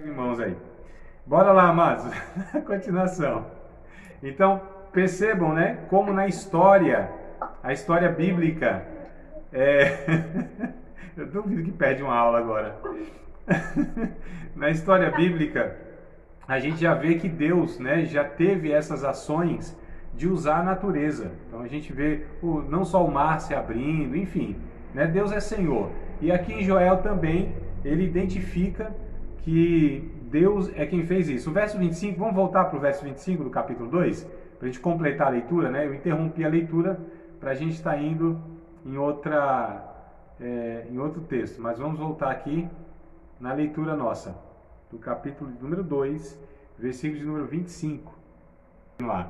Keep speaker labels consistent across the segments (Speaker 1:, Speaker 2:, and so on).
Speaker 1: Irmãos aí. Bora lá, amados. Continuação. Então, percebam, né, como na história, a história bíblica, eu duvido que perde uma aula agora. Na história bíblica, a gente já vê que Deus, né, já teve essas ações de usar a natureza. Então a gente vê não só o mar se abrindo, enfim, né, Deus é Senhor. E aqui em Joel também, ele identifica que Deus é quem fez isso. O verso 25, vamos voltar para o verso 25 do capítulo 2, para a gente completar a leitura, né? Eu interrompi a leitura para a gente estar indo em outro texto, mas vamos voltar aqui na leitura nossa, do capítulo número 2, versículo de número 25. Vamos lá.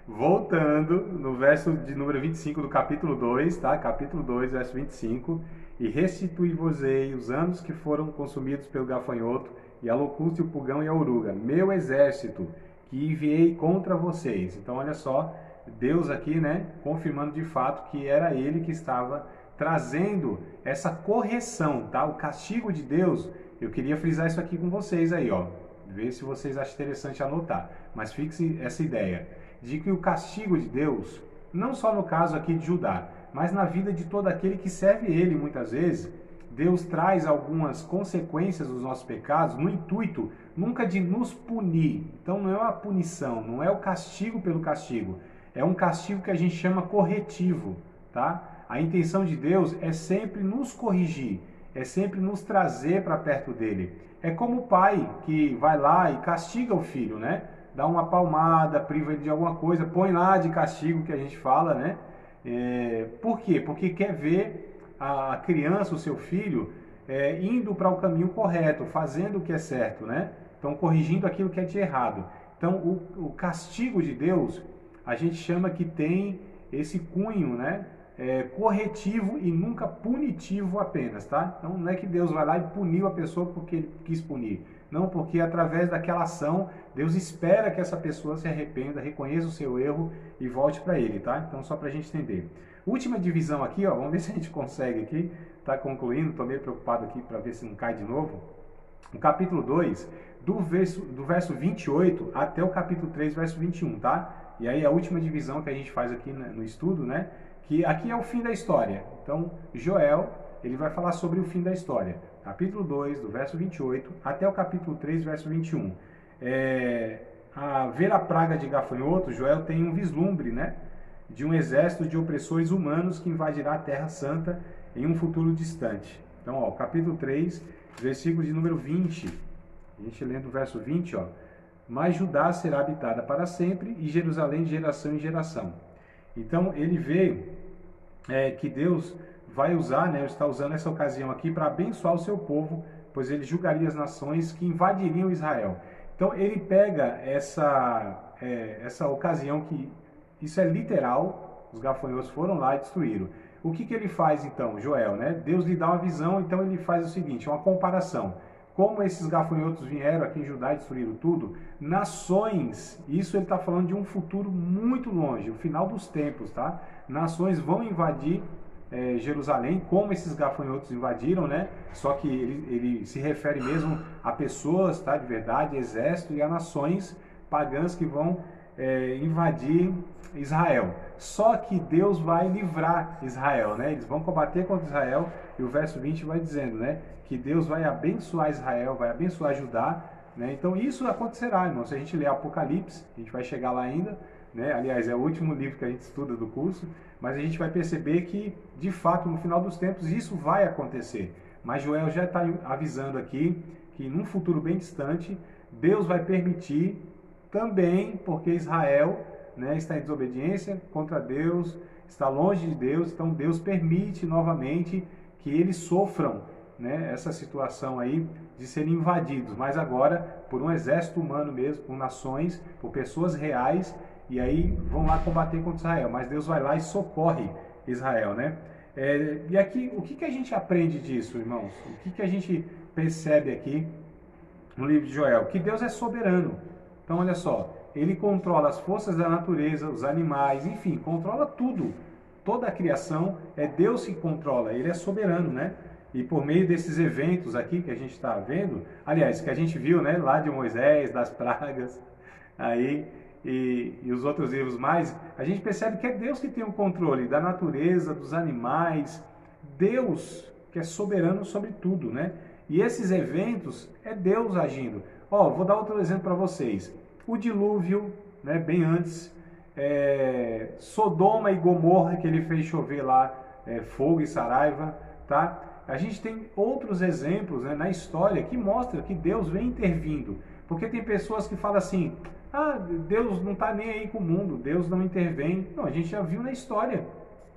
Speaker 1: Voltando no verso de número 25 do capítulo 2, tá? Capítulo 2, verso 25. E restituí-vos-ei os anos que foram consumidos pelo gafanhoto, e a locusta, e o pulgão e a oruga, meu exército, que enviei contra vocês. Então, olha só, Deus aqui, né, confirmando de fato que era Ele que estava trazendo essa correção, tá? O castigo de Deus, eu queria frisar isso aqui com vocês aí, ó. Ver se vocês acham interessante anotar. Mas fixe essa ideia de que o castigo de Deus, não só no caso aqui de Judá, mas na vida de todo aquele que serve Ele, muitas vezes, Deus traz algumas consequências dos nossos pecados no intuito nunca de nos punir. Então não é uma punição, não é o castigo pelo castigo. É um castigo que a gente chama corretivo, tá? A intenção de Deus é sempre nos corrigir, é sempre nos trazer para perto dele. É como o pai que vai lá e castiga o filho, né? Dá uma palmada, priva ele de alguma coisa, põe lá de castigo que a gente fala, né? Por quê? Porque quer ver a criança, o seu filho, indo para o caminho correto, fazendo o que é certo, né? Então, corrigindo aquilo que é de errado. Então, o castigo de Deus, a gente chama que tem esse cunho, né? Corretivo e nunca punitivo apenas, tá? Então, não é que Deus vai lá e puniu a pessoa porque ele quis punir. Não, porque através daquela ação, Deus espera que essa pessoa se arrependa, reconheça o seu erro e volte para Ele, tá? Então, só para a gente entender. Última divisão aqui, ó, vamos ver se a gente consegue aqui, tá concluindo, estou meio preocupado aqui para ver se não cai de novo. No capítulo 2, do verso 28 até o capítulo 3, verso 21, tá? E aí a última divisão que a gente faz aqui no estudo, né? Que aqui é o fim da história. Então, Joel, ele vai falar sobre o fim da história. Capítulo 2, do verso 28 até o capítulo 3, verso 21. A ver a praga de gafanhotos, Joel tem um vislumbre, né, de um exército de opressores humanos que invadirá a Terra Santa em um futuro distante. Então, ó, capítulo 3, versículo de número 20. A gente lendo o verso 20, ó. Mas Judá será habitada para sempre e Jerusalém de geração em geração. Então, ele vê que Deus vai usar, né, está usando essa ocasião aqui para abençoar o seu povo, pois ele julgaria as nações que invadiriam Israel. Então ele pega essa ocasião que isso é literal, os gafanhotos foram lá e destruíram. O que ele faz então, Joel, né? Deus lhe dá uma visão, então ele faz o seguinte, uma comparação. Como esses gafanhotos vieram aqui em Judá e destruíram tudo, nações, isso ele está falando de um futuro muito longe, o final dos tempos, tá? Nações vão invadir Jerusalém, como esses gafanhotos invadiram, né? Só que ele se refere mesmo a pessoas, tá? De verdade, exército e a nações pagãs que vão invadir Israel. Só que Deus vai livrar Israel, né? Eles vão combater contra Israel e o verso 20 vai dizendo, né? Que Deus vai abençoar Israel, vai abençoar Judá, né? Então isso acontecerá, irmão. Se a gente ler Apocalipse, a gente vai chegar lá ainda, né? Aliás, é o último livro que a gente estuda do curso, mas a gente vai perceber que, de fato, no final dos tempos, isso vai acontecer. Mas Joel já está avisando aqui que, num futuro bem distante, Deus vai permitir também, porque Israel, né, está em desobediência contra Deus, está longe de Deus, então Deus permite novamente que eles sofram, né, essa situação aí de serem invadidos, mas agora por um exército humano mesmo, por nações, por pessoas reais, e aí vão lá combater contra Israel, mas Deus vai lá e socorre Israel, né? E aqui, o que a gente aprende disso, irmãos? O que a gente percebe aqui no livro de Joel? Que Deus é soberano. Então, olha só, Ele controla as forças da natureza, os animais, enfim, controla tudo. Toda a criação é Deus que controla, Ele é soberano, né? E por meio desses eventos aqui que a gente está vendo, aliás, que a gente viu, né, lá de Moisés, das pragas, aí, e os outros livros mais, a gente percebe que é Deus que tem o controle da natureza, dos animais, Deus que é soberano sobre tudo, né? E esses eventos é Deus agindo. Ó, vou dar outro exemplo para vocês. O dilúvio, né, bem antes, Sodoma e Gomorra, que ele fez chover lá fogo e saraiva, tá? A gente tem outros exemplos, né, na história que mostram que Deus vem intervindo. Porque tem pessoas que falam assim, ah, Deus não está nem aí com o mundo, Deus não intervém. Não, a gente já viu na história,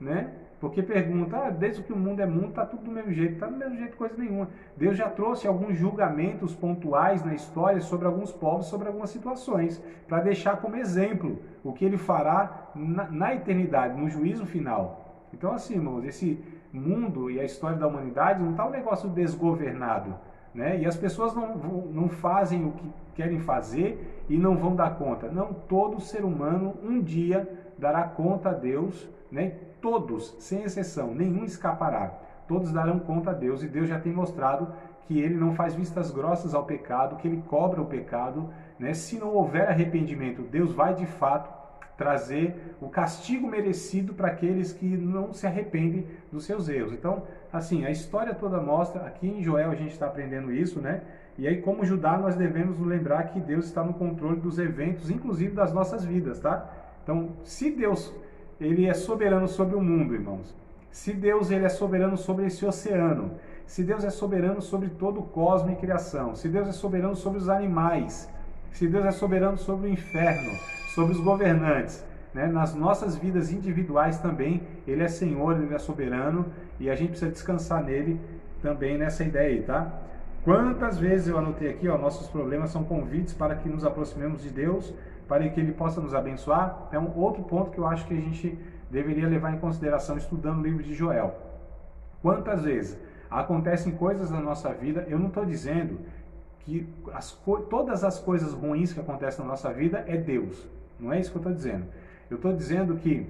Speaker 1: né? Porque pergunta, desde que o mundo é mundo, está tudo do mesmo jeito. Está do mesmo jeito, coisa nenhuma. Deus já trouxe alguns julgamentos pontuais na história sobre alguns povos, sobre algumas situações, para deixar como exemplo o que ele fará na eternidade, no juízo final. Então assim, irmãos, esse mundo e a história da humanidade não está um negócio desgovernado, né? E as pessoas não fazem o que querem fazer e não vão dar conta. Não, todo ser humano um dia dará conta a Deus, né? Todos, sem exceção, nenhum escapará. Todos darão conta a Deus, e Deus já tem mostrado que ele não faz vistas grossas ao pecado, que ele cobra o pecado, né? Se não houver arrependimento, Deus vai de fato trazer o castigo merecido para aqueles que não se arrependem dos seus erros. Então, assim, a história toda mostra, aqui em Joel a gente está aprendendo isso, né? E aí, como Judá, nós devemos nos lembrar que Deus está no controle dos eventos, inclusive das nossas vidas, tá? Então, se Deus, ele é soberano sobre o mundo, irmãos, se Deus, ele é soberano sobre esse oceano, se Deus é soberano sobre todo o cosmos e criação, se Deus é soberano sobre os animais, se Deus é soberano sobre o inferno, sobre os governantes, né? Nas nossas vidas individuais também, ele é Senhor, ele é soberano, e a gente precisa descansar nele também nessa ideia aí, tá? Quantas vezes eu anotei aqui, ó, nossos problemas são convites para que nos aproximemos de Deus, para que ele possa nos abençoar. É um outro ponto que eu acho que a gente deveria levar em consideração estudando o livro de Joel. Quantas vezes acontecem coisas na nossa vida, eu não estou dizendo que todas as coisas ruins que acontecem na nossa vida é Deus. Não é isso que eu estou dizendo. Eu estou dizendo que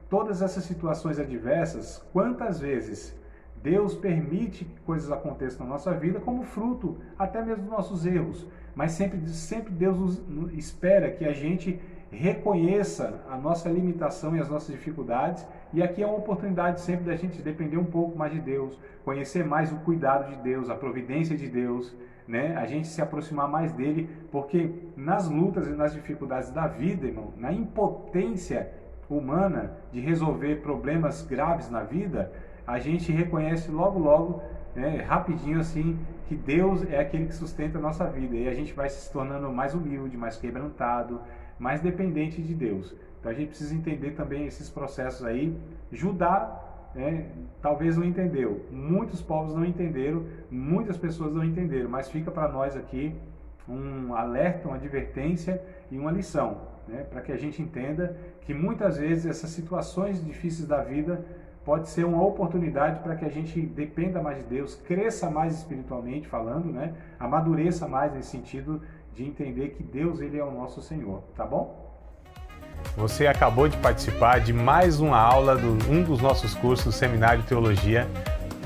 Speaker 1: todas essas situações adversas, quantas vezes Deus permite que coisas aconteçam na nossa vida como fruto até mesmo dos nossos erros. Mas sempre Deus espera que a gente reconheça a nossa limitação e as nossas dificuldades. E aqui é uma oportunidade sempre da gente depender um pouco mais de Deus, conhecer mais o cuidado de Deus, a providência de Deus, né? A gente se aproximar mais dele, porque nas lutas e nas dificuldades da vida, irmão, na impotência humana de resolver problemas graves na vida, a gente reconhece logo, né, rapidinho assim, que Deus é aquele que sustenta a nossa vida, e a gente vai se tornando mais humilde, mais quebrantado, mais dependente de Deus. Então a gente precisa entender também esses processos aí. Judá, talvez não entendeu, muitos povos não entenderam, muitas pessoas não entenderam, mas fica para nós aqui um alerta, uma advertência e uma lição, né, para que a gente entenda que muitas vezes essas situações difíceis da vida pode ser uma oportunidade para que a gente dependa mais de Deus, cresça mais espiritualmente falando, né, amadureça mais nesse sentido de entender que Deus, ele é o nosso Senhor, tá bom?
Speaker 2: Você acabou de participar de mais uma aula de um dos nossos cursos do Seminário de Teologia,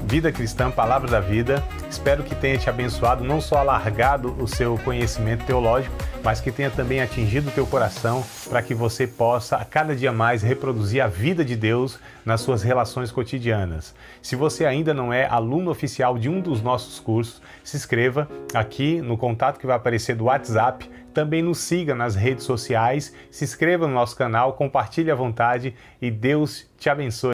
Speaker 2: Vida Cristã, Palavra da Vida. Espero que tenha te abençoado, não só alargado o seu conhecimento teológico, mas que tenha também atingido o teu coração para que você possa, a cada dia mais, reproduzir a vida de Deus nas suas relações cotidianas. Se você ainda não é aluno oficial de um dos nossos cursos, se inscreva aqui no contato que vai aparecer do WhatsApp. Também nos siga nas redes sociais, se inscreva no nosso canal, compartilhe à vontade e Deus te abençoe.